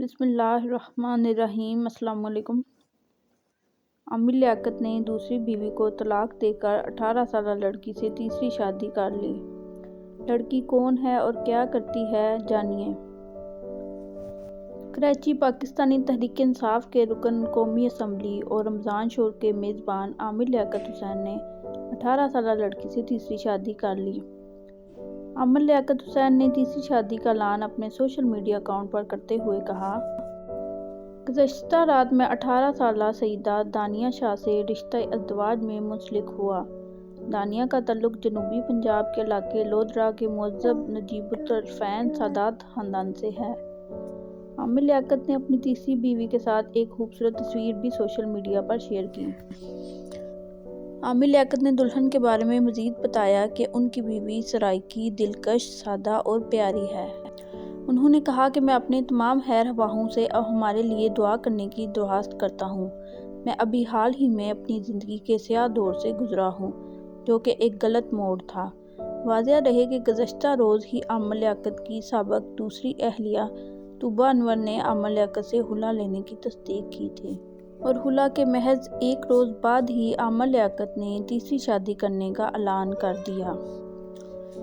بسم اللہ الرحمن الرحیم۔ السلام علیکم۔ عامر لیاقت نے دوسری بیوی کو طلاق دے کر 18 سالہ لڑکی سے تیسری شادی کر لی۔ لڑکی کون ہے اور کیا کرتی ہے، جانیے۔ کراچی، پاکستانی تحریک انصاف کے رکن قومی اسمبلی اور رمضان شو کے میزبان عامر لیاقت حسین نے 18 سالہ لڑکی سے تیسری شادی کر لی۔ عامر لیاقت حسین نے تیسری شادی کا اعلان اپنے سوشل میڈیا اکاؤنٹ پر کرتے ہوئے کہا، گزشتہ رات میں 18 سالہ سیدہ دانیہ شاہ سے رشتہ ازدواج میں منسلک ہوا۔ دانیہ کا تعلق جنوبی پنجاب کے علاقے لودھرا کے مہذب نجیب الطرفین سادات خاندان سے ہے۔ عامر لیاقت نے اپنی تیسری بیوی کے ساتھ ایک خوبصورت تصویر بھی سوشل میڈیا پر شیئر کی۔ عامر لیاقت نے دلہن کے بارے میں مزید بتایا کہ ان کی بیوی سرائیکی، دلکش، سادہ اور پیاری ہے۔ انہوں نے کہا کہ میں اپنے تمام خیر خواہوں سے ہمارے لیے دعا کرنے کی درخواست کرتا ہوں۔ میں ابھی حال ہی میں اپنی زندگی کے سیاہ دور سے گزرا ہوں، جو کہ ایک غلط موڑ تھا۔ واضح رہے کہ گزشتہ روز ہی عامر لیاقت کی سابق دوسری اہلیہ طوبیٰ انور نے عامر لیاقت سے خلا لینے کی تصدیق کی تھی۔ اور خلا کے محض ایک روز بعد ہی عامر لیاقت نے تیسری شادی کرنے کا اعلان کر دیا۔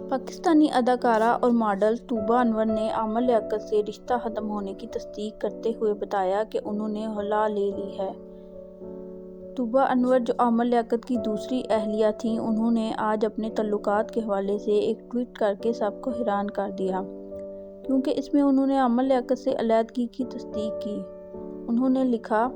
پاکستانی اداکارہ اور ماڈل طوبیٰ انور نے عامر لیاقت سے رشتہ ختم ہونے کی تصدیق کرتے ہوئے بتایا کہ انہوں نے خلا لے لی ہے۔ طوبیٰ انور، جو عامر لیاقت کی دوسری اہلیہ تھیں، انہوں نے آج اپنے تعلقات کے حوالے سے ایک ٹویٹ کرکے سب کو حیران کر دیا، کیونکہ اس میں انہوں نے عامر لیاقت سے علیحدگی کی تصدیق کی۔ انہوں نے لکھا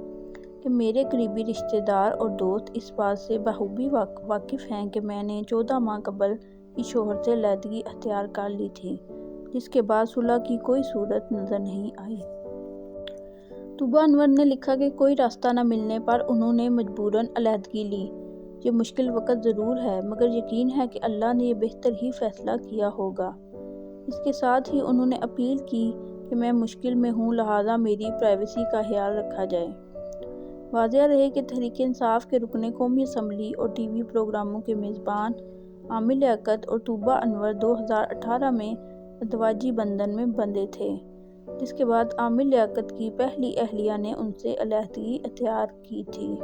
کہ میرے قریبی رشتہ دار اور دوست اس بات سے بخوبی واقف ہیں کہ میں نے 14 ماہ قبل ہی شوہر سے علیحدگی اختیار کر لی تھی، جس کے بعد صلح کی کوئی صورت نظر نہیں آئی۔ طوبیٰ انور نے لکھا کہ کوئی راستہ نہ ملنے پر انہوں نے مجبوراً علیحدگی لی۔ یہ مشکل وقت ضرور ہے، مگر یقین ہے کہ اللہ نے یہ بہتر ہی فیصلہ کیا ہوگا۔ اس کے ساتھ ہی انہوں نے اپیل کی کہ میں مشکل میں ہوں، لہٰذا میری پرائیویسی کا خیال رکھا جائے۔ واضح رہے کہ تحریک انصاف کے رکن قومی اسمبلی اور ٹی وی پروگراموں کے میزبان عامر لیاقت اور طوبیٰ انور 2018 میں ازدواجی بندھن میں بندھے تھے، جس کے بعد عامر لیاقت کی پہلی اہلیہ نے ان سے علیحدگی اختیار کی تھی۔